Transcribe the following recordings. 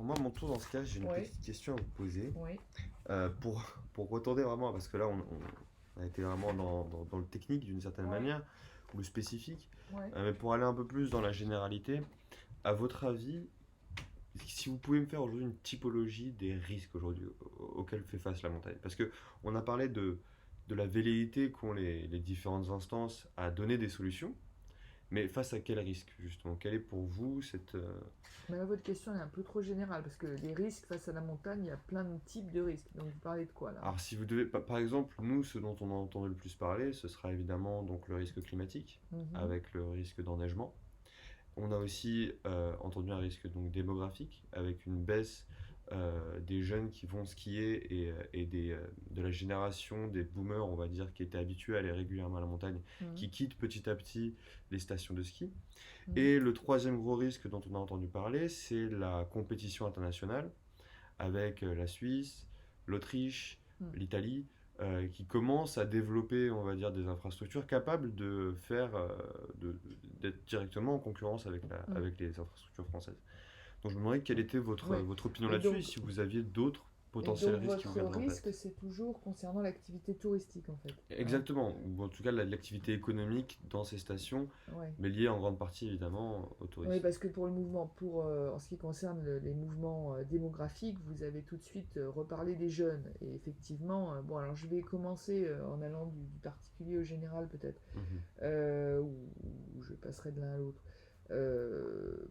moi, à mon tour, dans ce cas, j'ai une Oui, petite question à vous poser. oui, Pour retourner vraiment, parce que là, on a été vraiment dans le technique d'une certaine oui, manière, ou le spécifique. oui. Mais pour aller un peu plus dans la généralité, à votre avis, si vous pouvez me faire aujourd'hui une typologie des risques aujourd'hui auxquels fait face la montagne. Parce que on a parlé de la velléité qu'ont les différentes instances à donner des solutions, mais face à quel risque, justement? Quelle est pour vous cette... Mais là, votre question est un peu trop générale, parce que les risques face à la montagne, il y a plein de types de risques. Donc, vous parlez de quoi, là? Alors, si vous devez, par exemple, nous, ce dont on a entendu le plus parler, ce sera évidemment donc le risque climatique, Mhm, avec le risque d'enneigement. On a aussi entendu un risque donc démographique, avec une baisse des jeunes qui vont skier de la génération des boomers, on va dire, qui étaient habitués à aller régulièrement à la montagne, mhm, qui quittent petit à petit les stations de ski. mhm, Et le troisième gros risque dont on a entendu parler, c'est la compétition internationale, avec la Suisse, l'Autriche, mhm. l'Italie, qui commencent à développer, on va dire, des infrastructures capables de faire, d'être directement en concurrence Mhm. avec les infrastructures françaises. Donc je me demandais quelle était Ouais. votre opinion Et là-dessus et donc, si vous aviez d'autres et potentiels donc, risques qui vous votre viendraient en risque, tête. c'est toujours concernant l'activité touristique, en fait. Hein. Exactement, ou en tout cas l'activité économique dans ces stations, Ouais. mais liée en grande partie évidemment au Oui, tourisme. parce que pour le mouvement, en ce qui concerne les mouvements démographiques, vous avez tout de suite reparlé des jeunes. Et effectivement, bon, alors je vais commencer en allant du particulier au général peut-être, Mhm. ou je passerai de l'un à l'autre. Euh,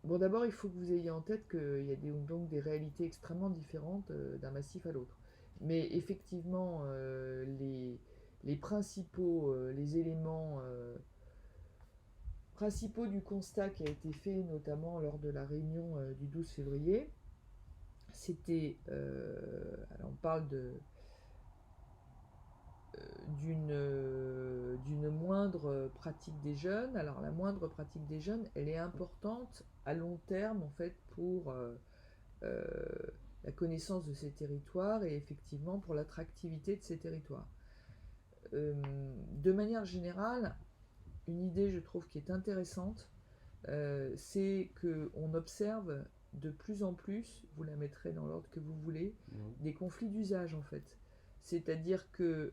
bon, d'abord, il faut que vous ayez en tête qu'il y a donc des réalités extrêmement différentes d'un massif à l'autre. Mais effectivement, les principaux, les éléments principaux du constat qui a été fait notamment lors de la réunion du 12 février, c'était, alors on parle d'une moindre pratique des jeunes. Alors la moindre pratique des jeunes, elle est importante à long terme en fait pour euh, la connaissance de ces territoires et effectivement pour l'attractivité de ces territoires. De manière générale, une idée je trouve qui est intéressante, c'est qu'on observe de plus en plus, vous la mettrez dans l'ordre que vous voulez, Mhm. des conflits d'usage en fait. C'est-à-dire que,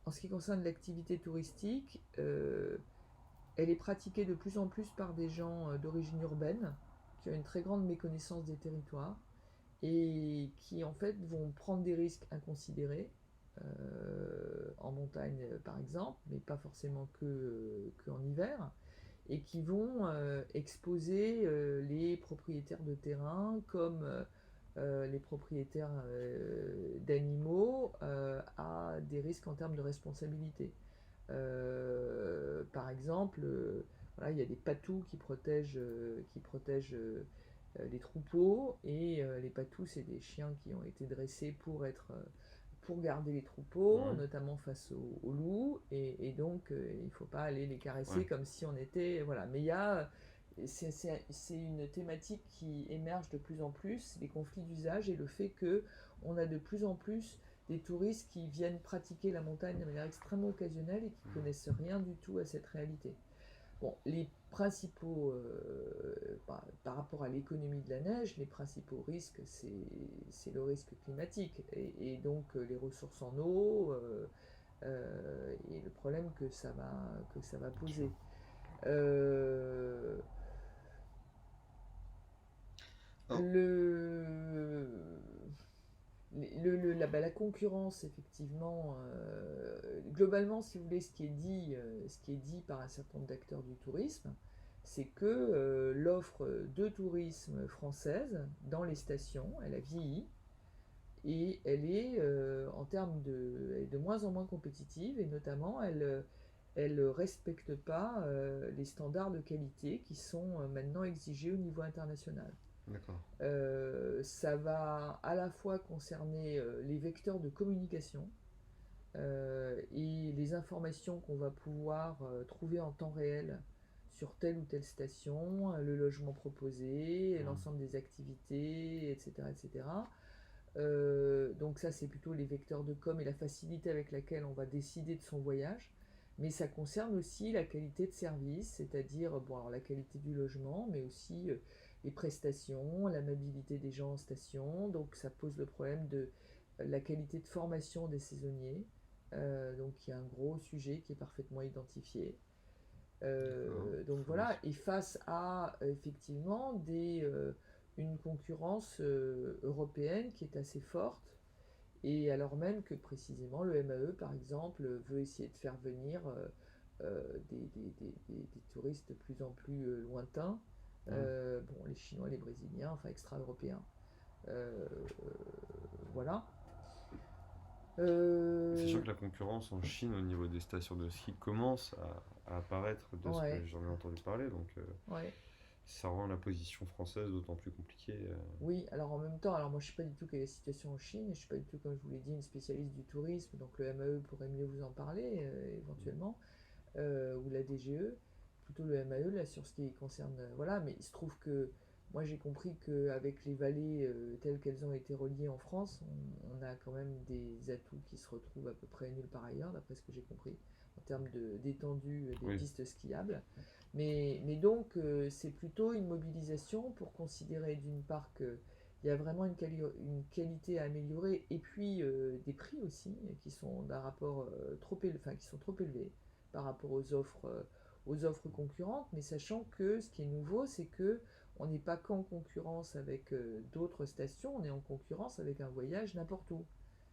en ce qui concerne l'activité touristique, elle est pratiquée de plus en plus par des gens d'origine urbaine, qui ont une très grande méconnaissance des territoires, et qui en fait vont prendre des risques inconsidérés, en montagne par exemple, mais pas forcément que en hiver, et qui vont exposer les propriétaires de terrain comme les propriétaires d'animaux à des risques en termes de responsabilité. Par exemple, voilà, il y a des patous qui protègent les troupeaux, et les patous, c'est des chiens qui ont été dressés pour garder les troupeaux, Mhm. notamment face aux loups, et donc il ne faut pas aller les Ouais. caresser comme si on était... Voilà. Mais il y a... C'est une thématique qui émerge de plus en plus, les conflits d'usage et le fait que on a de plus en plus des touristes qui viennent pratiquer la montagne de manière extrêmement occasionnelle et qui connaissent rien du tout à cette réalité. Bon, les principaux, par rapport à l'économie de la neige, les principaux risques, c'est le risque climatique et donc les ressources en eau et le problème que ça va poser. Euh, Alors, le, la concurrence, effectivement, globalement, si vous voulez, ce qui est dit par un certain nombre d'acteurs du tourisme, c'est que l'offre de tourisme française dans les stations, elle a vieilli et elle est elle est de moins en moins compétitive et notamment elle ne respecte pas les standards de qualité qui sont maintenant exigés au niveau international. d'accord. Ça va à la fois concerner les vecteurs de communication et les informations qu'on va pouvoir trouver en temps réel sur telle ou telle station, le logement proposé, Mhm. l'ensemble des activités, etc. etc. Donc ça, c'est plutôt les vecteurs de com et la facilité avec laquelle on va décider de son voyage. Mais ça concerne aussi la qualité de service, c'est-à-dire bon, alors la qualité du logement, mais aussi les prestations, l'amabilité des gens en station. Donc ça pose le problème de la qualité de formation des saisonniers. Donc il y a un gros sujet qui est parfaitement identifié. D'accord. Donc voilà, et face à effectivement une concurrence européenne qui est assez forte, et alors même que précisément le MAE par exemple veut essayer de faire venir des touristes de plus en plus lointains, Ouais. bon, les Chinois, les Brésiliens, enfin extra-européens. Euh, voilà. C'est sûr Euh, que la concurrence en Chine au niveau des stations de ski commence à apparaître de ce que ouais, j'en ai entendu parler, donc ouais. ça rend la position française d'autant plus compliquée. Oui, alors en même temps, alors moi je sais pas du tout quelle est la situation en Chine, et je suis pas du tout, comme je vous l'ai dit, une spécialiste du tourisme, donc le MAE pourrait mieux vous en parler éventuellement, ou la DGE, plutôt le MAE là sur ce qui concerne, voilà, mais il se trouve que moi j'ai compris qu'avec les vallées telles qu'elles ont été reliées en France, on a quand même des atouts qui se retrouvent à peu près nulle part ailleurs, d'après ce que j'ai compris, en termes d'étendue des Oui, pistes skiables. Mais donc, c'est plutôt une mobilisation pour considérer d'une part qu'il y a vraiment une qualité à améliorer, et puis des prix aussi qui sont d'un rapport enfin, qui sont trop élevés par rapport aux offres concurrentes, mais sachant que ce qui est nouveau, c'est que on n'est pas qu'en concurrence avec d'autres stations, on est en concurrence avec un voyage n'importe où,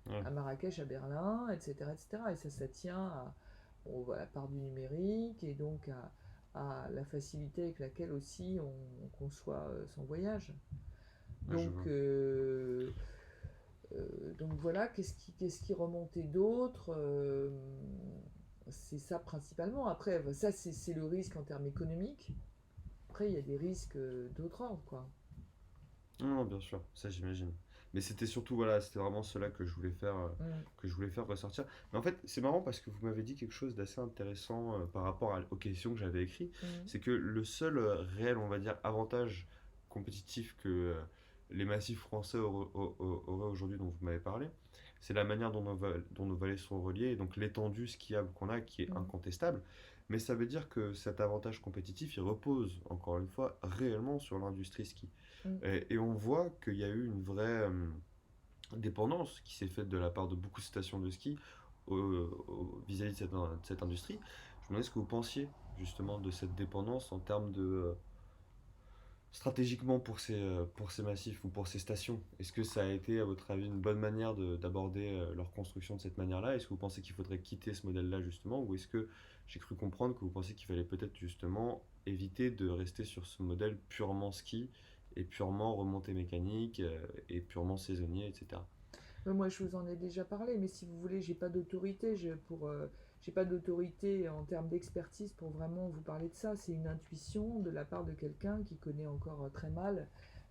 ouais. à Marrakech, à Berlin, etc., etc. Et ça tient à la part du numérique, et donc à la facilité avec laquelle aussi on conçoit son voyage. Ouais, je Donc, vois. donc voilà, qu'est-ce qui remontait d'autre c'est ça principalement. Après, ça c'est le risque en termes économiques. Après, il y a des risques d'autre ordre, quoi. Non, non, bien sûr, ça j'imagine. Mais c'était surtout, voilà, c'était vraiment cela Mm, que je voulais faire ressortir. Mais en fait, c'est marrant parce que vous m'avez dit quelque chose d'assez intéressant par rapport aux questions que j'avais écrites. mm, C'est que le seul réel, on va dire, avantage compétitif que les massifs français auraient aujourd'hui, dont vous m'avez parlé, c'est la manière dont nos vallées sont reliées et donc l'étendue skiable qu'on a qui est mm, incontestable. Mais ça veut dire que cet avantage compétitif, il repose, encore une fois, réellement sur l'industrie ski. mm. Et on voit qu'il y a eu une vraie dépendance qui s'est faite de la part de beaucoup de stations de ski vis-à-vis de cette industrie. Je me demandais ce que vous pensiez justement de cette dépendance en termes de stratégiquement pour ces massifs ou pour ces stations. Est-ce que ça a été, à votre avis, une bonne manière d'aborder leur construction de cette manière-là? Est-ce que vous pensez qu'il faudrait quitter ce modèle-là justement? Ou est-ce que j'ai cru comprendre que vous pensez qu'il fallait peut-être justement éviter de rester sur ce modèle purement ski et purement remontée mécanique et purement saisonnier, etc. Moi, je vous en ai déjà parlé, mais si vous voulez, j'ai pas d'autorité en termes d'expertise pour vraiment vous parler de ça. C'est une intuition de la part de quelqu'un qui connaît encore très mal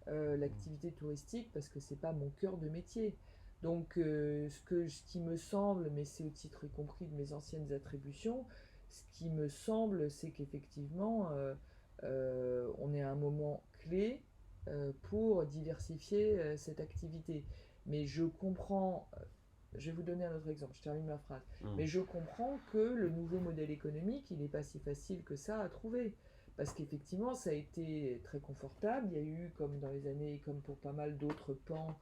l'activité touristique, parce que c'est pas mon cœur de métier. Donc, ce qui me semble, mais c'est au titre y compris de mes anciennes attributions, ce qui me semble, c'est qu'effectivement, on est à un moment clé pour diversifier cette activité. Mais je comprends, je vais vous donner un autre exemple, je termine ma phrase, Hmm. mais je comprends que le nouveau modèle économique, il n'est pas si facile que ça à trouver. Parce qu'effectivement, ça a été très confortable. Il y a eu, comme dans les années, comme pour pas mal d'autres pans,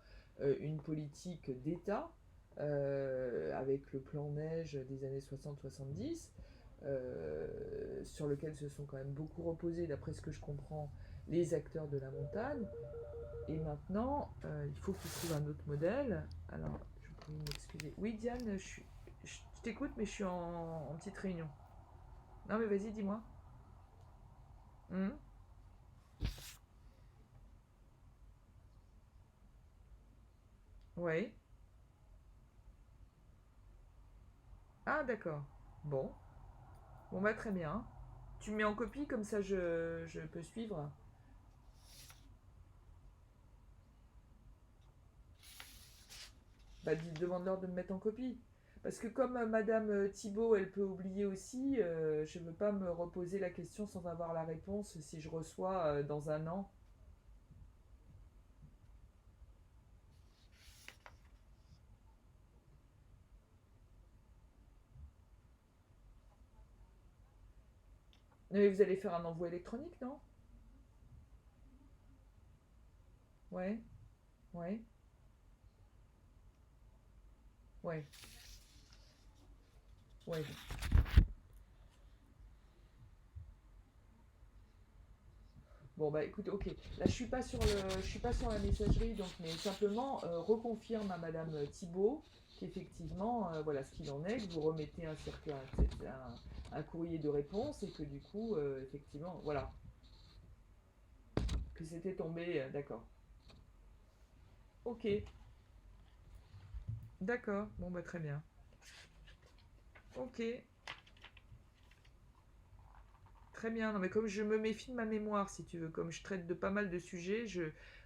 une politique d'État avec le plan neige des années 60-70, sur lequel se sont quand même beaucoup reposés, d'après ce que je comprends, les acteurs de la montagne. Et maintenant, il faut qu'ils trouvent un autre modèle. Alors, je vous prie de m'excuser. Oui, Diane, je t'écoute, mais je suis en petite réunion. Non, mais vas-y, dis-moi. Hmm. Ouais. Ah, d'accord. Bon. Bon, bah, très bien. Tu me mets en copie, comme ça je peux suivre. Bah, demande-leur de me mettre en copie. Parce que comme Madame Thibault, elle peut oublier aussi, je ne veux pas me reposer la question sans avoir la réponse si je reçois dans un an. Mais vous allez faire un envoi électronique, non? Ouais, ouais, ouais, ouais. Bon bah écoute, ok. Là je suis pas sur la messagerie, donc mais simplement reconfirme à Madame Thibault qu'effectivement voilà ce qu'il en est, que vous remettez un courrier de réponse et que du coup effectivement voilà que c'était tombé, d'accord. Ok, d'accord. Bon bah très bien. Ok, très bien. Non mais comme je me méfie de ma mémoire, si tu veux, comme je traite de pas mal de sujets,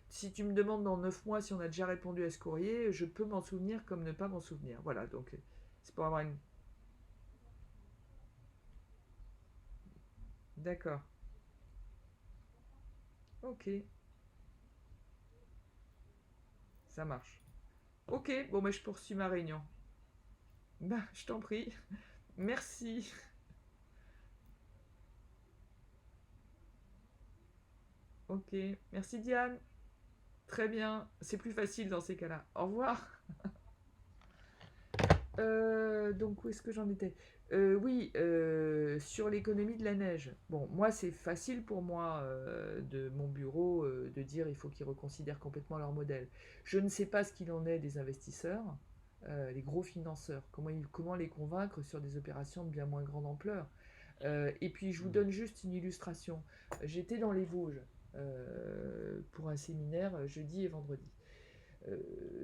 si tu me demandes dans 9 mois si on a déjà répondu à ce courrier, je peux m'en souvenir comme ne pas m'en souvenir. Voilà, donc c'est pour avoir une. D'accord. Ok, ça marche. Ok, bon, bah, je poursuis ma réunion. Bah, je t'en prie. Merci. Ok, merci Diane. Très bien, c'est plus facile dans ces cas-là. Au revoir. Donc, où est-ce que j'en étais? Oui, sur l'économie de la neige. Bon, moi, c'est facile pour moi de mon bureau de dire il faut qu'ils reconsidèrent complètement leur modèle. Je ne sais pas ce qu'il en est des investisseurs, les gros financeurs. Comment les convaincre sur des opérations de bien moins grande ampleur? Et puis, je vous Hmm. donne juste une illustration. J'étais dans les Vosges pour un séminaire jeudi et vendredi.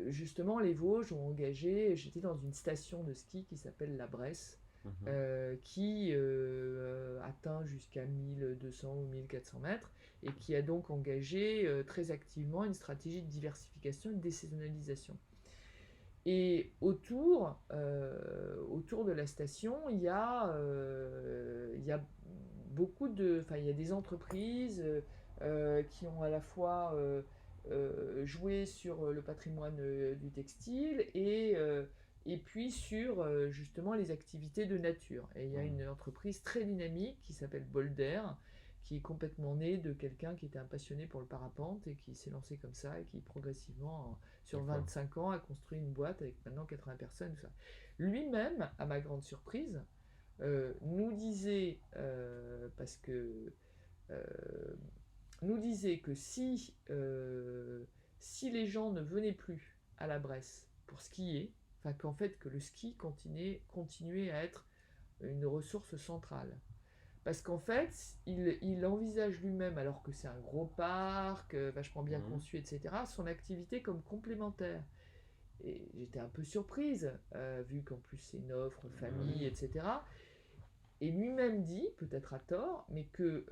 Justement, les Vosges ont engagé, j'étais dans une station de ski qui s'appelle la Bresse, Mhm. qui atteint jusqu'à 1200 ou 1400 mètres, et qui a donc engagé très activement une stratégie de diversification et de désaisonnalisation. Et autour de la station, il y a beaucoup enfin, il y a des entreprises qui ont à la fois joué sur le patrimoine du textile et puis sur justement les activités de nature. Et il y a Hmm. une entreprise très dynamique qui s'appelle Bolder, qui est complètement née de quelqu'un qui était un passionné pour le parapente et qui s'est lancé comme ça et qui progressivement sur D'accord. 25 ans, a construit une boîte avec maintenant 80 personnes. Tout ça. Lui-même, à ma grande surprise, nous disait, parce que euh, nous disait que si les gens ne venaient plus à la Bresse pour skier, enfin qu'en fait que le ski continuait à être une ressource centrale. Parce qu'en fait, il envisage lui-même, alors que c'est un gros parc, vachement bien Mhm. conçu, etc., son activité comme complémentaire. Et j'étais un peu surprise, vu qu'en plus c'est une offre Bah famille, oui. etc. Et lui-même dit, peut-être à tort, mais que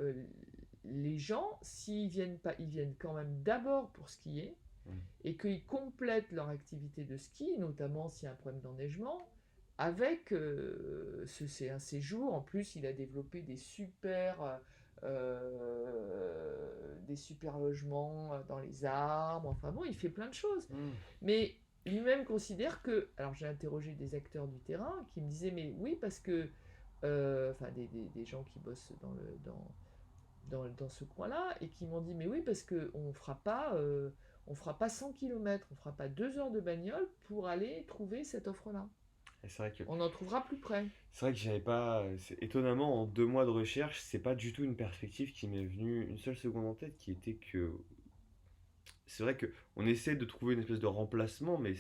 les gens, s'ils viennent pas, ils viennent quand même d'abord pour skier, Hmm. et qu'ils complètent leur activité de ski, notamment s'il y a un problème d'enneigement, avec c'est un séjour. En plus, il a développé des super logements dans les arbres. Enfin bon, il fait plein de choses. Hmm. Mais lui-même considère que. Alors j'ai interrogé des acteurs du terrain qui me disaient mais oui parce que enfin des gens qui bossent dans ce coin-là et qui m'ont dit mais oui parce que on fera pas 100 km, on fera pas 2 heures de bagnole pour aller trouver cette offre-là. Et c'est vrai que On en trouvera plus près. j'avais pas. Étonnamment, en 2 mois de recherche, c'est pas du tout une perspective qui m'est venue une seule seconde en tête, qui était que c'est vrai que on essaie de trouver une espèce de remplacement, mais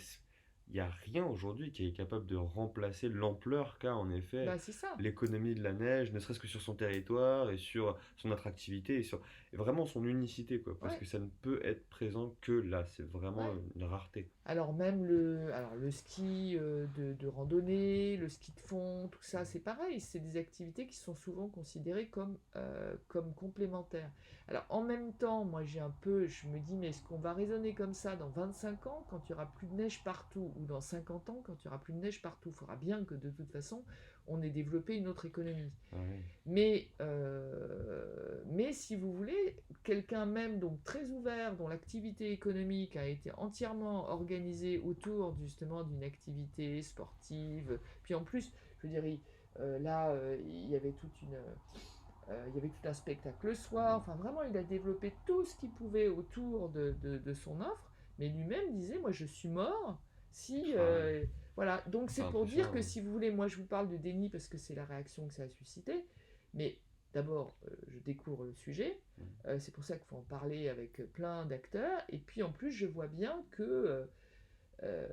il n'y a rien aujourd'hui qui est capable de remplacer l'ampleur qu'a en effet Bah c'est ça. l'économie de la neige, ne serait-ce que sur son territoire et sur son attractivité et vraiment son unicité, quoi. Parce Ouais, que ça ne peut être présent que là, c'est vraiment ouais. une rareté. Alors le ski de randonnée, le ski de fond, tout ça, c'est pareil. C'est des activités qui sont souvent considérées comme complémentaires. Alors en même temps, moi je me dis, mais est-ce qu'on va raisonner comme ça dans 25 ans quand il n'y aura plus de neige partout ou dans 50 ans quand il n'y aura plus de neige partout? Il faudra bien que de toute façon on ait développé une autre économie. Ah oui. Mais si vous voulez, quelqu'un même donc très ouvert, dont l'activité économique a été entièrement organisée autour justement d'une activité sportive, puis en plus, je veux dire, là, il y avait toute Il y avait tout un spectacle le soir. Enfin, vraiment, il a développé tout ce qu'il pouvait autour de son offre. Mais lui-même disait, moi, je suis mort si... Ah ouais, voilà. Donc, c'est c'est pour dire que impressionnant. si vous voulez, moi, je vous parle de déni parce que c'est la réaction que ça a suscité. Mais d'abord, je découvre le sujet. C'est pour ça qu'il faut en parler avec plein d'acteurs. Et puis, en plus, je vois bien que... euh,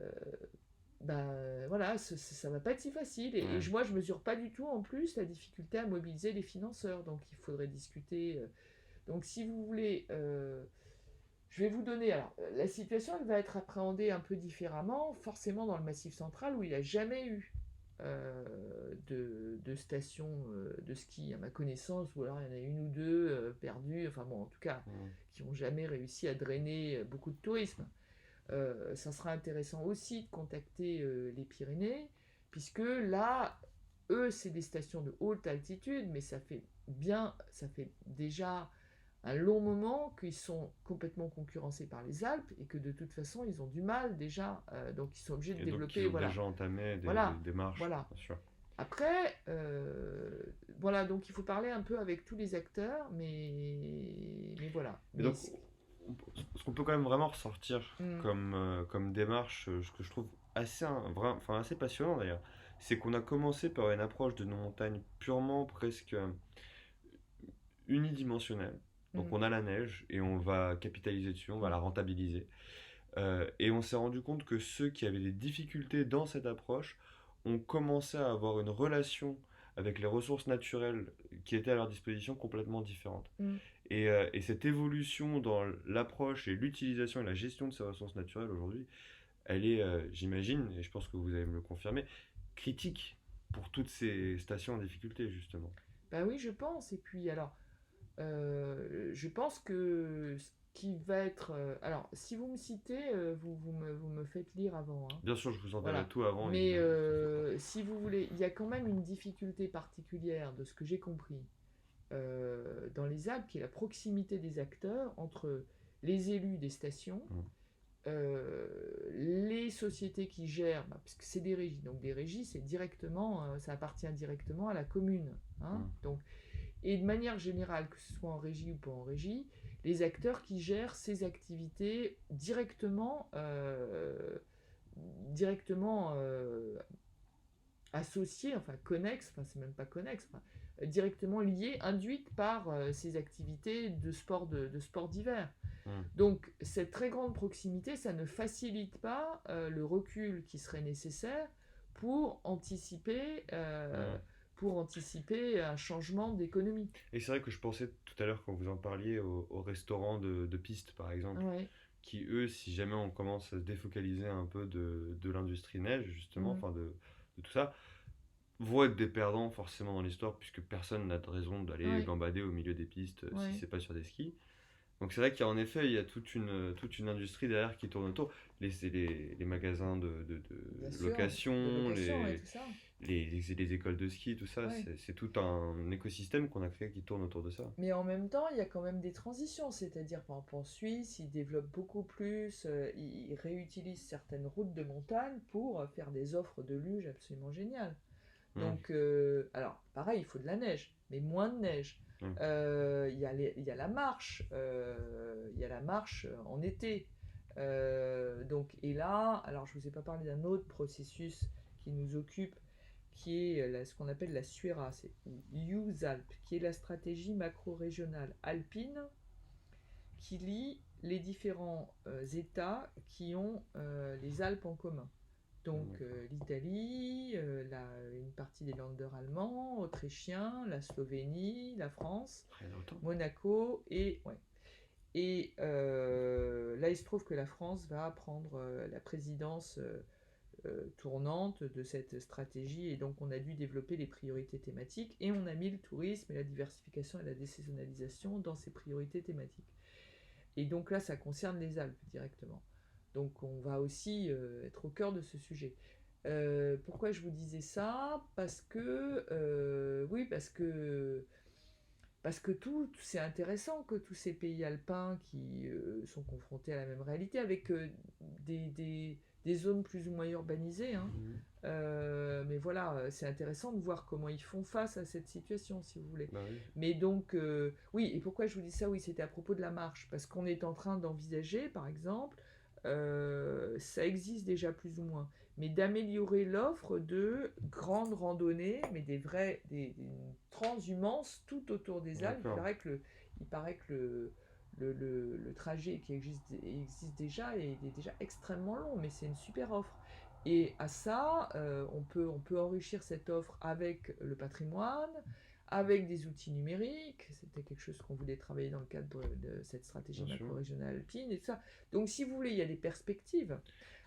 ben voilà, ça va pas être si facile. Et Ouais. moi, je mesure pas du tout en plus la difficulté à mobiliser les financeurs. Donc, il faudrait discuter. Donc, si vous voulez, je vais vous donner. Alors, la situation, elle va être appréhendée un peu différemment, forcément dans le Massif central où il n'y a jamais eu de station de ski, à ma connaissance, ou alors il y en a une ou deux perdues, enfin bon, en tout cas, Mm. qui n'ont jamais réussi à drainer beaucoup de tourisme. Ça sera intéressant aussi de contacter les Pyrénées, puisque là, eux, c'est des stations de haute altitude, mais ça fait déjà un long moment qu'ils sont complètement concurrencés par les Alpes et que de toute façon, ils ont du mal déjà, donc ils sont obligés de Et donc, ils développer, ont voilà, déjà entamé des voilà, démarches, voilà. bien sûr. Après, voilà, donc il faut parler un peu avec tous les acteurs, mais voilà. Et Mais donc, ce qu'on peut quand même vraiment ressortir hmm, comme démarche, ce que je trouve enfin, assez passionnant d'ailleurs, c'est qu'on a commencé par une approche de nos montagnes purement presque unidimensionnelle. Donc hmm, on a la neige et on va capitaliser dessus, on va la rentabiliser. Et on s'est rendu compte que ceux qui avaient des difficultés dans cette approche ont commencé à avoir une relation avec les ressources naturelles qui étaient à leur disposition complètement différente. hmm. Et cette évolution dans l'approche et l'utilisation et la gestion de ces ressources naturelles aujourd'hui, elle est, j'imagine, et je pense que vous allez me le confirmer, critique pour toutes ces stations en difficulté, justement. Bah oui, je pense. Et puis alors, je pense que ce qui va être... alors, si vous me citez, vous me faites lire avant, hein. Bien sûr, je vous en dirai Voilà. tout avant, Mais évidemment, ne vous en faites pas. si vous voulez, il y a quand même une difficulté particulière de ce que j'ai compris dans les Alpes, qui est la proximité des acteurs entre les élus des stations, Mm, les sociétés qui gèrent, bah, parce que c'est des régies, donc des régies, c'est directement, ça appartient directement à la commune, hein. mm. Donc, et de manière générale, que ce soit en régie ou pas en régie, les acteurs qui gèrent ces activités directement associées, enfin connexes, enfin c'est même pas connexe, enfin, directement liées, induites par ces activités de sport d'hiver. Mm. Donc cette très grande proximité, ça ne facilite pas le recul qui serait nécessaire pour anticiper, euh, Mm. pour anticiper un changement d'économie. Et c'est vrai que je pensais tout à l'heure, quand vous en parliez, aux restaurants de piste, par exemple, Ouais. qui, eux, si jamais on commence à se défocaliser un peu de l'industrie neige, justement, Mm. enfin de tout ça, vont être des perdants forcément dans l'histoire, puisque personne n'a de raison d'aller Ouais. gambader au milieu des pistes si Ouais. c'est pas sur des skis. Donc c'est vrai qu'en effet, il y a toute une industrie derrière qui tourne autour. C'est les magasins Bien de sûr, de location, location et tout ça. les écoles de ski, tout ça. Ouais. C'est tout un écosystème qu'on a créé qui tourne autour de ça. Mais en même temps, il y a quand même des transitions, c'est-à-dire par exemple en Suisse, ils développent beaucoup plus, ils réutilisent certaines routes de montagne pour faire des offres de luge absolument géniales. Mm, Donc, alors pareil, il faut de la neige, mais moins de neige. mm, Il y a la marche, il y a la marche en été. Donc, et là, alors je vous ai pas parlé d'un autre processus qui nous occupe, qui est ce qu'on appelle la SUERA, c'est USALP, qui est la stratégie macro-régionale alpine qui lie les différents États qui ont les Alpes en commun. Donc d'accord. l'Italie, une partie des Länder allemands, autrichiens, la Slovénie, la France, Rien d'autant. Monaco et ouais. Et là, il se trouve que la France va prendre la présidence tournante de cette stratégie et donc on a dû développer les priorités thématiques et on a mis le tourisme et la diversification et la désaisonnalisation dans ces priorités thématiques. Et donc là, ça concerne les Alpes directement. Donc on va aussi être au cœur de ce sujet. Pourquoi je vous disais ça? Parce que, oui, parce que tout, c'est intéressant que tous ces pays alpins qui sont confrontés à la même réalité, avec des des zones plus ou moins urbanisées, hein. Mhm. Mais voilà, c'est intéressant de voir comment ils font face à cette situation, si vous voulez. Bah oui. Mais donc, oui, et pourquoi je vous dis ça? Oui, c'était à propos de la marche, parce qu'on est en train d'envisager, par exemple, ça existe déjà plus ou moins, mais d'améliorer l'offre de grandes randonnées, mais des transhumances tout autour des Alpes. D'accord. Il paraît que le trajet qui existe déjà est déjà extrêmement long, mais c'est une super offre. Et à ça, on peut enrichir cette offre avec le patrimoine, avec des outils numériques. C'était quelque chose qu'on voulait travailler dans le cadre de cette stratégie Bien sûr. macro-régionale alpine et tout ça. Donc, si vous voulez, il y a des perspectives.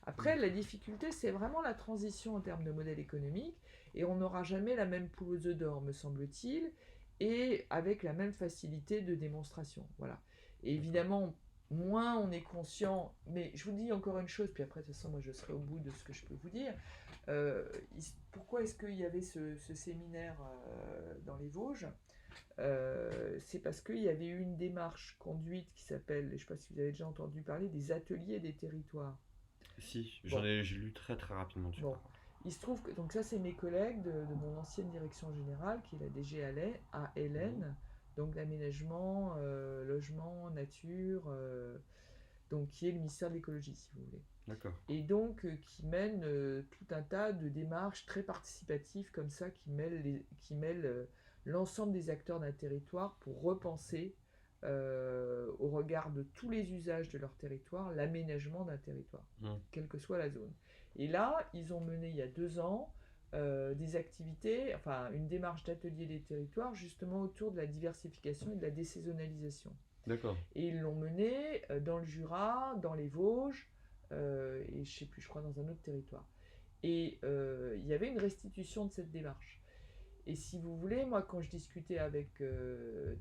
Après, la difficulté, c'est vraiment la transition en termes de modèle économique. Et on n'aura jamais la même poule aux œufs d'or, me semble-t-il, et avec la même facilité de démonstration. Voilà. Et D'accord. évidemment, moins on est conscient, mais je vous dis encore une chose, puis après, de toute façon, moi, je serai au bout de ce que je peux vous dire. Euh, Pourquoi est-ce qu'il y avait ce séminaire dans les Vosges? C'est parce qu'il y avait eu une démarche conduite qui s'appelle, je ne sais pas si vous avez déjà entendu parler, des ateliers des territoires. Si, Bon, j'ai lu très très rapidement dessus bon. par contre. Il se trouve que, donc ça c'est mes collègues de mon ancienne direction générale, qui est la DG Mhm. ALN, donc l'aménagement, logement, nature, donc qui est le ministère de l'écologie si vous voulez. D'accord. Et donc qui mène tout un tas de démarches très participatives comme ça, qui mêlent l'ensemble des acteurs d'un territoire pour repenser, au regard de tous les usages de leur territoire, l'aménagement d'un territoire, Mhm. quelle que soit la zone. Et là, ils ont mené il y a 2 ans des activités, enfin une démarche d'atelier des territoires, justement autour de la diversification et de la désaisonnalisation. D'accord. Et ils l'ont mené dans le Jura, dans les Vosges, et je sais plus, je crois dans un autre territoire. Et il y avait une restitution de cette démarche. Et si vous voulez, moi quand je discutais avec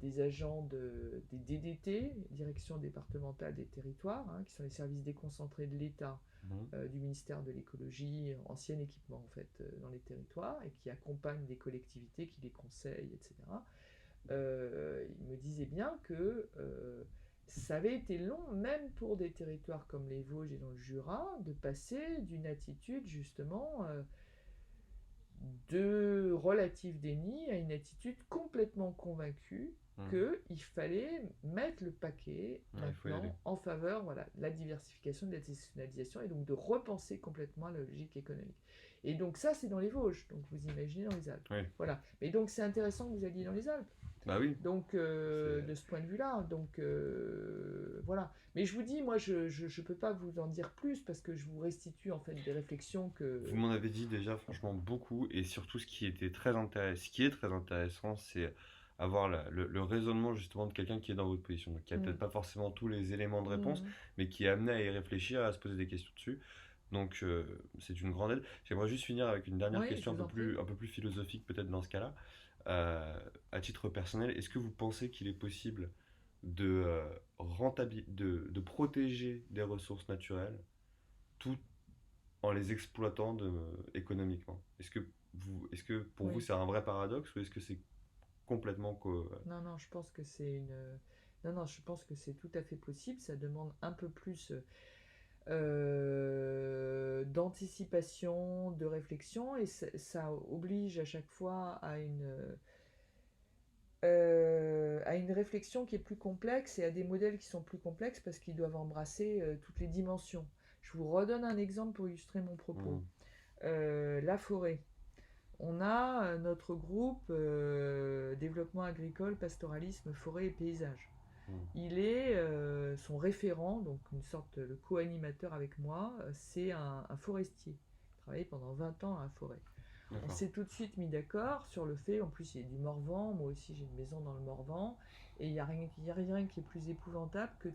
des agents des DDT, Direction départementale des territoires, hein, qui sont les services déconcentrés de l'État, Mhm. du ministère de l'écologie, ancien équipement en fait dans les territoires, et qui accompagnent des collectivités, qui les conseillent, etc. Il me disait bien que ça avait été long, même pour des territoires comme les Vosges et dans le Jura, de passer d'une attitude justement de relatif déni à une attitude complètement convaincue Mhm. qu'il fallait mettre le paquet Ouais, il faut y aller. maintenant en faveur, voilà, de la diversification, de la décentralisation, et donc de repenser complètement la logique économique. Et donc ça, c'est dans les Vosges, donc vous imaginez dans les Alpes. Oui. Voilà. Mais donc c'est intéressant que vous alliez dans les Alpes. Bah oui. Donc, C'est... de ce point de vue-là, donc voilà. Mais je vous dis, moi, je peux pas vous en dire plus parce que je vous restitue en fait des réflexions Vous que. m'en avez dit déjà franchement beaucoup et surtout ce qui est très intéressant, c'est avoir le raisonnement justement de quelqu'un qui est dans votre position, donc qui a peut-être Mm, pas forcément tous les éléments de réponse, mm, mais qui est amené à y réfléchir, à se poser des questions dessus. Donc c'est une grande aide. J'aimerais juste finir avec une dernière oui, je question vous en prie. un peu plus philosophique peut-être dans ce cas-là. À titre personnel, est-ce que vous pensez qu'il est possible de, de protéger des ressources naturelles tout en les exploitant économiquement? Est-ce que pour vous Oui. c'est un vrai paradoxe ou est-ce que c'est complètement Non, non, je pense que c'est une. Non, non, je pense que c'est tout à fait possible. Ça demande un peu plus d'anticipation, de réflexion, et ça oblige à chaque fois à une réflexion qui est plus complexe et à des modèles qui sont plus complexes parce qu'ils doivent embrasser toutes les dimensions. Je vous redonne un exemple pour illustrer mon propos. Hmm, La forêt. On a notre groupe développement agricole, pastoralisme, forêt et paysage. hmm, Il est son référent, donc une sorte de co-animateur avec moi, c'est un forestier. Il a travaillé pendant 20 ans à la forêt. On d'accord. s'est tout de suite mis d'accord sur le fait, en plus il y a du Morvan, moi aussi j'ai une maison dans le Morvan, et il n'y a, rien qui est plus épouvantable que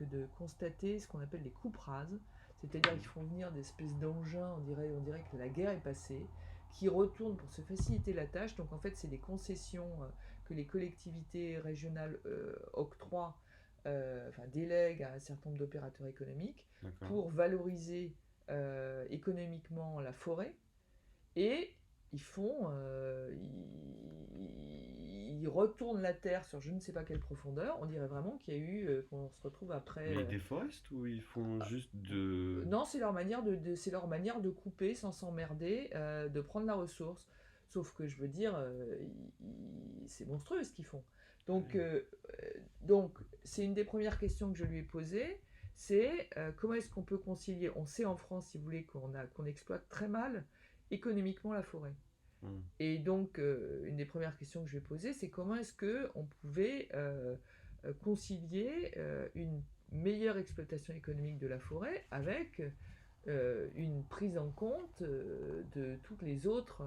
de constater ce qu'on appelle les coupes rases, c'est-à-dire qu'ils font venir des espèces d'engins, on dirait que la guerre est passée, qui retournent pour se faciliter la tâche. Donc en fait c'est des concessions que les collectivités régionales octroient, enfin délèguent à un certain nombre d'opérateurs économiques D'accord. pour valoriser économiquement la forêt. Et ils ils retournent la terre sur je ne sais pas quelle profondeur, on dirait vraiment qu'il y a eu, qu'on se retrouve après. Mais ils déforestent ou ils font juste de... Non, c'est leur manière c'est leur manière de couper sans s'emmerder, de prendre la ressource. Sauf que je veux dire, c'est monstrueux ce qu'ils font. Donc, Ouais. donc c'est une des premières questions que je lui ai posées. C'est comment est-ce qu'on peut concilier. On sait en France, si vous voulez, qu'on exploite très mal économiquement la forêt. Hmm. Et donc, une des premières questions que je vais poser, c'est comment est-ce qu'on pouvait concilier une meilleure exploitation économique de la forêt avec une prise en compte de tous les autres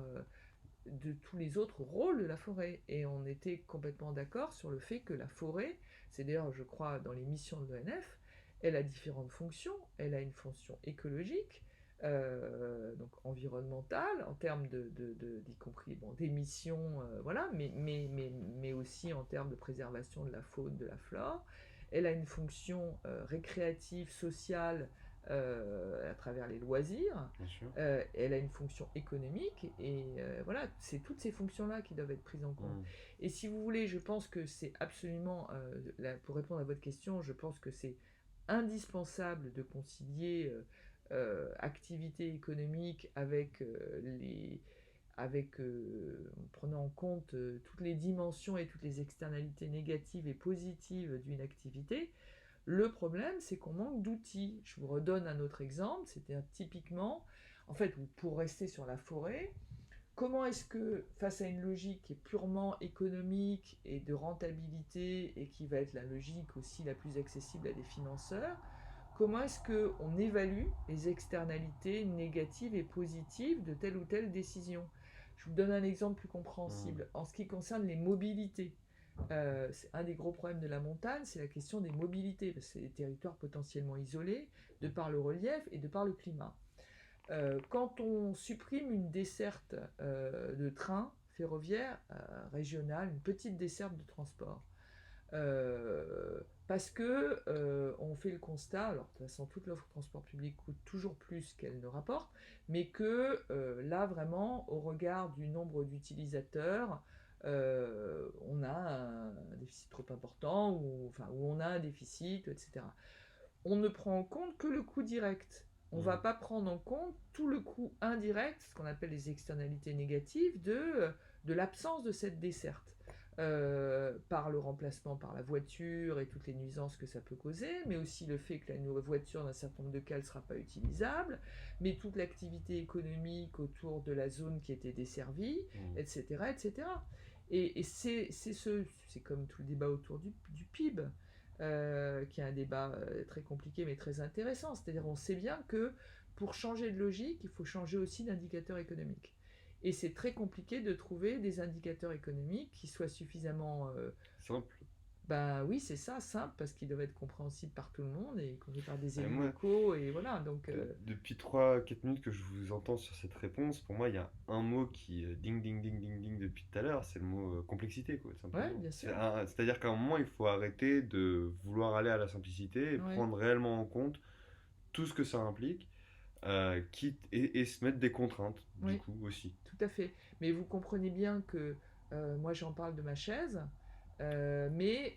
rôles de la forêt. Et on était complètement d'accord sur le fait que la forêt, c'est d'ailleurs, je crois, dans les missions de l'ONF, elle a différentes fonctions. Elle a une fonction écologique, donc environnementale, en termes d'y compris bon, d'émissions, voilà, mais aussi en termes de préservation de la faune, de la flore. Elle a une fonction récréative, sociale, à travers les loisirs. Bien sûr. Elle a une fonction économique et voilà, c'est toutes ces fonctions-là qui doivent être prises en compte. Hmm. Et si vous voulez, je pense que c'est absolument, pour répondre à votre question, je pense que c'est indispensable de concilier activité économique avec en prenant en compte toutes les dimensions et toutes les externalités négatives et positives d'une activité. Le problème, c'est qu'on manque d'outils. Je vous redonne un autre exemple. C'était typiquement, en fait, pour rester sur la forêt, comment est-ce que, face à une logique qui est purement économique et de rentabilité, et qui va être la logique aussi la plus accessible à des financeurs, comment est-ce qu'on évalue les externalités négatives et positives de telle ou telle décision? Je vous donne un exemple plus Hmm. compréhensible. En ce qui concerne les mobilités, c'est un des gros problèmes de la montagne, c'est la question des mobilités, parce que c'est des territoires potentiellement isolés, de par le relief et de par le climat. Quand on supprime une desserte de train ferroviaire régional, une petite desserte de transport, parce que on fait le constat, alors de toute façon toute l'offre de transport public coûte toujours plus qu'elle ne rapporte, mais que là vraiment au regard du nombre d'utilisateurs, on a un déficit trop important ou on a un déficit, etc. On ne prend en compte que le coût direct. On ne va Hmm. pas prendre en compte tout le coût indirect, ce qu'on appelle les externalités négatives, de l'absence de cette desserte. Par le remplacement par la voiture et toutes les nuisances que ça peut causer, mais aussi le fait que la nouvelle voiture, dans un certain nombre de cas, ne sera pas utilisable, mais toute l'activité économique autour de la zone qui était desservie, Hmm. etc. etc. Et c'est comme tout le débat autour du PIB, qui est un débat très compliqué mais très intéressant. C'est-à-dire on sait bien que pour changer de logique, il faut changer aussi d'indicateur économique. Et c'est très compliqué de trouver des indicateurs économiques qui soient suffisamment... Simple. ben oui, c'est ça, simple, parce qu'ils doivent être compréhensibles par tout le monde et compris par des Et élus moi, locaux. Et voilà, donc... depuis 3 4 minutes que je vous entends sur cette réponse, pour moi, il y a un mot qui ding ding ding ding ding depuis tout à l'heure, c'est le mot complexité, quoi, ouais, simplement. bien sûr. C'est-à-dire qu'à un moment, il faut arrêter de vouloir aller à la simplicité et Ouais, prendre réellement en compte tout ce que ça implique, et se mettre des contraintes, du oui, coup, aussi. tout à fait. Mais vous comprenez bien que moi j'en parle de ma chaise, mais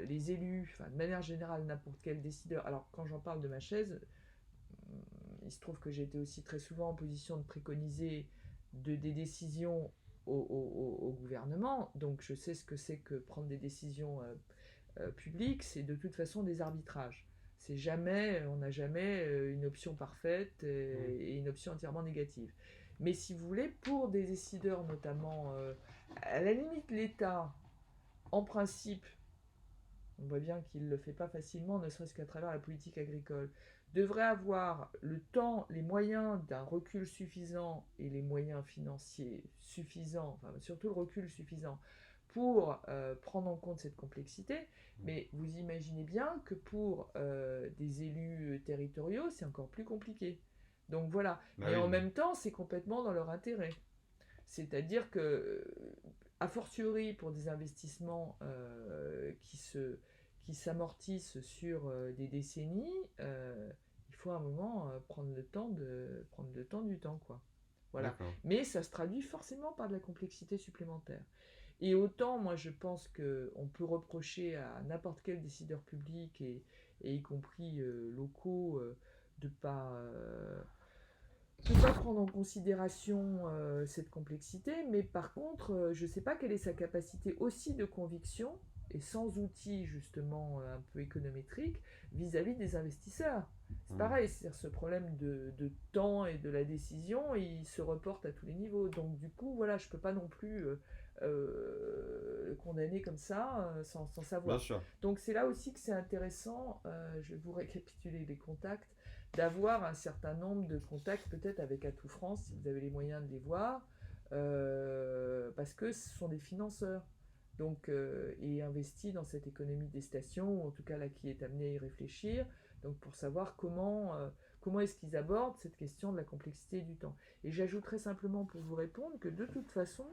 les élus, enfin de manière générale, n'importe quel décideur. Alors quand j'en parle de ma chaise, il se trouve que j'ai été aussi très souvent en position de préconiser des décisions au gouvernement, donc je sais ce que c'est que prendre des décisions publiques, c'est de toute façon des arbitrages. C'est jamais, on n'a jamais une option parfaite Mm. et une option entièrement négative. Mais si vous voulez, pour des décideurs notamment, à la limite l'État, en principe, on voit bien qu'il ne le fait pas facilement, ne serait-ce qu'à travers la politique agricole, devrait avoir le temps, les moyens d'un recul suffisant et les moyens financiers suffisants, enfin surtout le recul suffisant pour prendre en compte cette complexité. Mais vous imaginez bien que pour des élus territoriaux, c'est encore plus compliqué. Donc voilà. Bah Mais en oui. même temps, c'est complètement dans leur intérêt. C'est-à-dire que, a fortiori pour des investissements qui s'amortissent sur des décennies, il faut à un moment prendre le temps du temps, quoi. Voilà. D'accord. Mais ça se traduit forcément par de la complexité supplémentaire. Et autant, moi, je pense qu'on peut reprocher à n'importe quel décideur public, et y compris locaux, de pas prendre en considération cette complexité, mais par contre, je ne sais pas quelle est sa capacité aussi de conviction, et sans outils justement un peu économétriques, vis-à-vis des investisseurs. C'est Hmm. pareil, c'est-à-dire ce problème de temps et de la décision, il se reporte à tous les niveaux. Donc du coup, voilà, je ne peux pas non plus le condamner comme ça, sans Bien savoir. sûr. Donc c'est là aussi que c'est intéressant, je vais vous récapituler les contacts, d'avoir un certain nombre de contacts peut-être avec Atout France, si vous avez les moyens de les voir, parce que ce sont des financeurs. Donc, et investis dans cette économie des stations, ou en tout cas là qui est amené à y réfléchir, donc pour savoir comment est-ce qu'ils abordent cette question de la complexité du temps. Et j'ajouterai simplement pour vous répondre que de toute façon,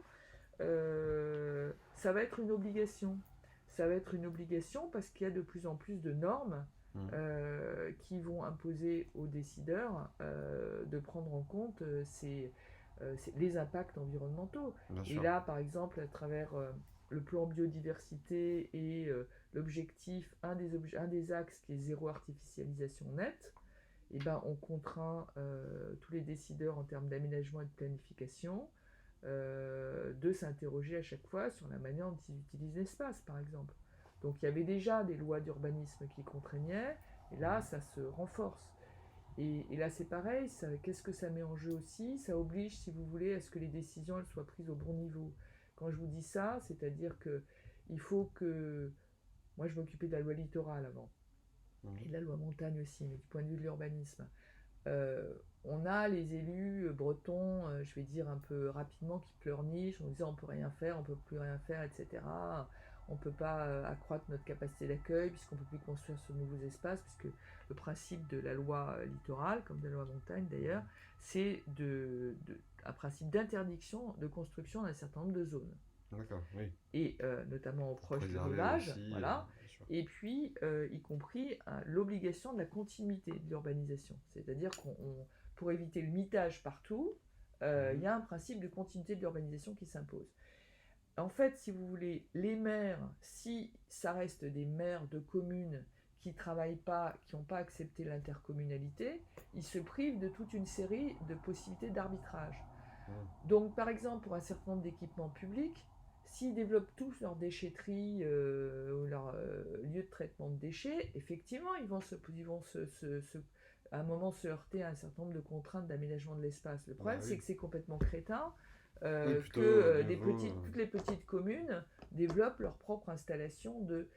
ça va être une obligation. Ça va être une obligation parce qu'il y a de plus en plus de normes Hmm. qui vont imposer aux décideurs de prendre en compte les impacts environnementaux. Bien Et sûr. là, par exemple, à travers le plan biodiversité et l'objectif, un des axes qui est zéro artificialisation nette, eh ben, on contraint tous les décideurs en termes d'aménagement et de planification de s'interroger à chaque fois sur la manière dont ils utilisent l'espace, par exemple. Donc il y avait déjà des lois d'urbanisme qui contraignaient, et là ça se renforce. Et là c'est pareil, qu'est-ce que ça met en jeu aussi? Ça oblige, si vous voulez, à ce que les décisions elles soient prises au bon niveau. Quand je vous dis ça, c'est-à-dire que il faut que... Moi je m'occupais de la loi littorale avant, Hmm. et de la loi montagne aussi, mais du point de vue de l'urbanisme. On a les élus bretons, je vais dire un peu rapidement, qui pleurnichent en disant on peut rien faire, on peut plus rien faire, etc. On ne peut pas accroître notre capacité d'accueil puisqu'on ne peut plus construire sur de nouveaux espaces, puisque le principe de la loi littorale, comme de la loi montagne d'ailleurs, c'est un principe d'interdiction de construction d'un certain nombre de zones, D'accord, oui. et notamment Pour proche du préserver rivage, aussi, voilà, bien sûr. et puis y compris l'obligation de la continuité de l'urbanisation. C'est-à-dire pour éviter le mitage partout, il Mhm. y a un principe de continuité de l'urbanisation qui s'impose. En fait, si vous voulez, les maires, si ça reste des maires de communes qui travaillent pas, qui n'ont pas accepté l'intercommunalité, ils se privent de toute une série de possibilités d'arbitrage. Hmm. Donc, par exemple, pour un certain nombre d'équipements publics, s'ils développent tous leur déchetterie ou leur lieu de traitement de déchets, effectivement, ils vont à un moment se heurter à un certain nombre de contraintes d'aménagement de l'espace. Le Bah problème, c'est oui. que c'est complètement crétin Oui, que plutôt mieux vaut. toutes les petites communes développent leur propre installation de...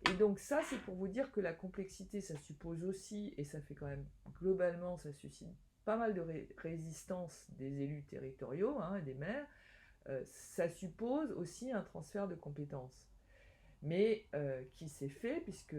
Et donc ça, c'est pour vous dire que la complexité, ça suppose aussi, et ça fait quand même, globalement, ça suscite pas mal de résistance des élus territoriaux, hein, et des maires, ça suppose aussi un transfert de compétences. Mais qui s'est fait puisque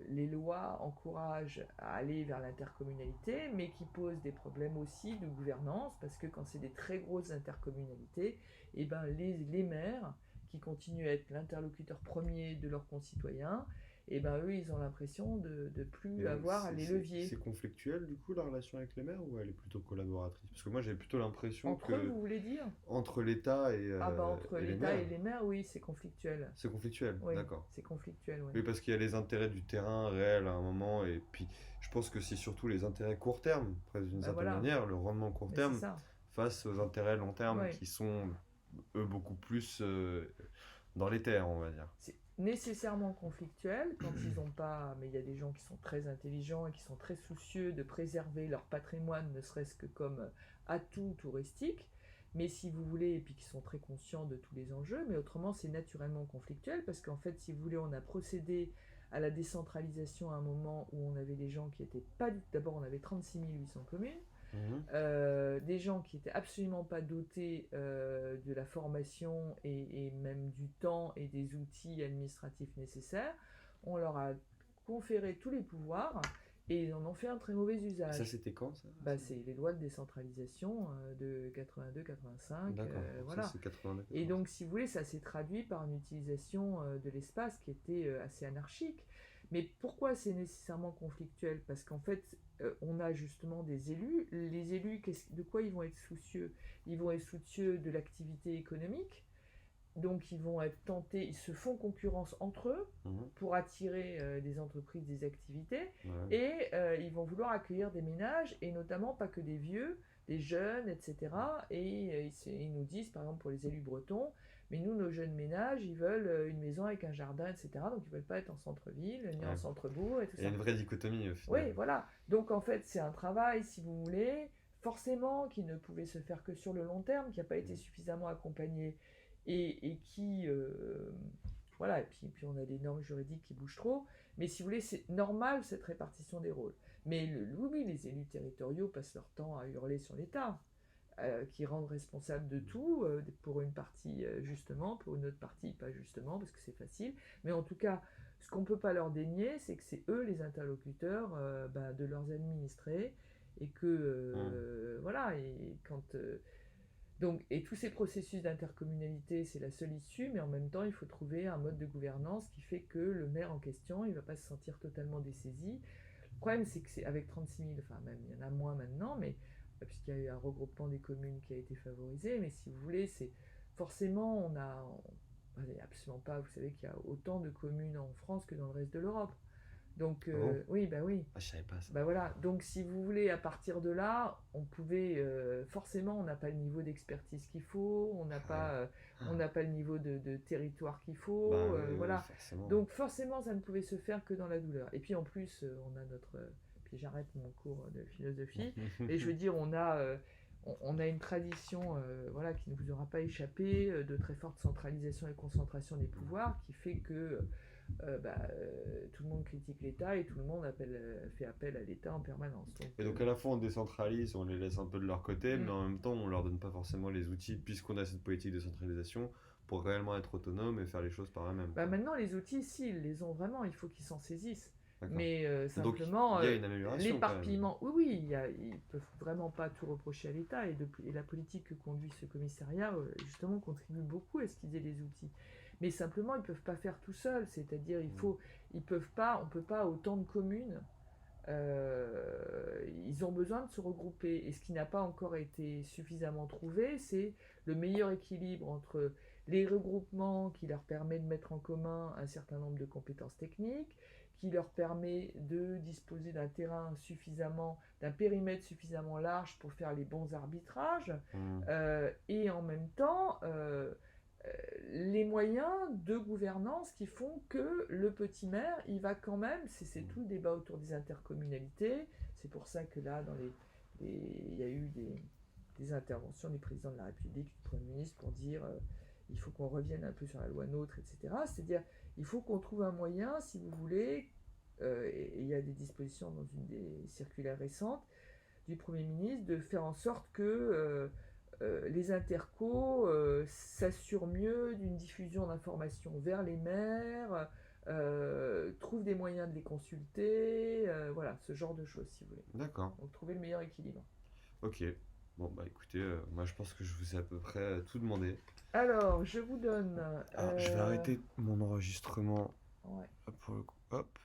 les lois encouragent à aller vers l'intercommunalité, mais qui posent des problèmes aussi de gouvernance, parce que quand c'est des très grosses intercommunalités, eh ben les maires, qui continuent à être l'interlocuteur premier de leurs concitoyens, eh ben eux, ils ont l'impression de Et plus donc, avoir les leviers. c'est conflictuel du coup la relation avec les maires ou elle est plutôt collaboratrice? Parce que moi j'ai plutôt l'impression Entre eux, que vous voulez dire? entre l'État Ah bah entre et les l'État maires, et les maires, oui, c'est conflictuel. c'est conflictuel, Oui, d'accord. c'est conflictuel, oui. Oui, parce qu'il y a les intérêts du terrain réel à un moment, et puis je pense que c'est surtout les intérêts court terme, presque d'une Ben certaine voilà, manière, le rendement court mais c'est terme, ça. face aux intérêts long terme Oui. qui sont, eux, beaucoup plus dans les terres, on va dire. C'est nécessairement conflictuel quand ils n'ont pas. Mais il y a des gens qui sont très intelligents et qui sont très soucieux de préserver leur patrimoine, ne serait-ce que comme atout touristique. Mais si vous voulez, et puis qui sont très conscients de tous les enjeux, mais autrement c'est naturellement conflictuel parce qu'en fait, si vous voulez, on a procédé à la décentralisation à un moment où on avait des gens qui étaient pas. D'abord, on avait 36 800 communes. Mhm. Des gens qui n'étaient absolument pas dotés de la formation et même du temps et des outils administratifs nécessaires. On leur a conféré tous les pouvoirs et ils en ont fait un très mauvais Et ça, usage. c'était quand ça? Bah, c'est les lois de décentralisation de 82-85, D'accord, donc ça voilà. c'est 82, Et 85. donc, si vous voulez, ça s'est traduit par une utilisation de l'espace qui était assez anarchique. Mais pourquoi c'est nécessairement conflictuel? Parce qu'en fait, on a justement des élus. Les élus, de quoi ils vont être soucieux? Ils vont être soucieux de l'activité économique, donc ils vont être tentés, ils se font concurrence entre eux Mhm. pour attirer des entreprises, des activités, Ouais. et ils vont vouloir accueillir des ménages, et notamment pas que des vieux, des jeunes, etc. Et ils nous disent, par exemple pour les élus bretons, mais nous, nos jeunes ménages, ils veulent une maison avec un jardin, etc. Donc ils veulent pas être en centre-ville, ni en Ouais. centre-bourg, et tout Il y a ça. une vraie dichotomie au Oui, final. voilà. Donc en fait, c'est un travail, si vous voulez, forcément, qui ne pouvait se faire que sur le long terme, qui n'a pas été suffisamment accompagné et qui... voilà, et puis on a des normes juridiques qui bougent trop. Mais si vous voulez, c'est normal cette répartition des rôles. Mais oui, les élus territoriaux passent leur temps à hurler sur l'État, qui rendent responsable de tout, pour une partie justement, pour une autre partie pas justement, parce que c'est facile. Mais en tout cas, ce qu'on ne peut pas leur dénier, c'est que c'est eux les interlocuteurs de leurs administrés, et que Mhm. voilà, et quand donc, et tous ces processus d'intercommunalité, c'est la seule issue, mais en même temps, il faut trouver un mode de gouvernance qui fait que le maire en question, il ne va pas se sentir totalement dessaisi. Le problème, c'est que c'est avec 36 000, enfin même il y en a moins maintenant, mais puisqu'il y a eu un regroupement des communes qui a été favorisé, mais si vous voulez, c'est forcément, absolument pas, vous savez qu'il y a autant de communes en France que dans le reste de l'Europe. Donc, Ah bon? oui, bah oui. Ah, je savais pas ça. Bah voilà, donc si vous voulez, à partir de là, on pouvait, forcément, on n'a pas le niveau d'expertise qu'il faut, on n'a Ah ouais. pas, on Ah. n'a pas le niveau de territoire qu'il Bah faut, oui, oui, voilà. forcément. Donc forcément, ça ne pouvait se faire que dans la douleur. Et puis en plus, on a notre, puis j'arrête mon cours de philosophie, mais je veux dire, on a une tradition, voilà, qui ne vous aura pas échappé, de très forte centralisation et concentration des pouvoirs, qui fait que tout le monde critique l'État et tout le monde fait appel à l'État en permanence. Donc, Et donc à la fois on décentralise, on les laisse un peu de leur côté, mais mm. en même temps on leur donne pas forcément les outils, puisqu'on a cette politique de centralisation, pour réellement être autonome et faire les choses par eux-mêmes, quoi. Maintenant, les outils, si, ils les ont vraiment, il faut qu'ils s'en saisissent. D'accord. Mais Donc simplement, il y a une amélioration quand même. l'éparpillement, oui, oui, ils peuvent vraiment pas tout reprocher à l'État. Et la politique que conduit ce commissariat, justement, contribue beaucoup à ce qu'ils aient les outils. Mais simplement, ils peuvent pas faire tout seuls. C'est-à-dire, ils peuvent pas, on peut pas autant de communes. Ils ont besoin de se regrouper. Et ce qui n'a pas encore été suffisamment trouvé, c'est le meilleur équilibre entre les regroupements qui leur permet de mettre en commun un certain nombre de compétences techniques, qui leur permet de disposer d'un périmètre suffisamment large pour faire les bons arbitrages, Hmm. et en même temps les moyens de gouvernance qui font que le petit maire, il va quand même, c'est tout le débat autour des intercommunalités, c'est pour ça que là, il y a eu des interventions du président de la République, du Premier ministre, pour dire il faut qu'on revienne un peu sur la loi NOTRe, etc. C'est-à-dire, il faut qu'on trouve un moyen, si vous voulez, et il y a des dispositions dans une des circulaires récentes du Premier ministre, de faire en sorte que les intercos s'assurent mieux d'une diffusion d'informations vers les maires, trouvent des moyens de les consulter, voilà, ce genre de choses, si vous voulez. D'accord. Donc trouver le meilleur équilibre. Ok. Bon bah écoutez, moi je pense que je vous ai à peu près tout demandé. Alors, je vous donne... Alors je vais arrêter mon enregistrement ouais. pour le coup. Hop.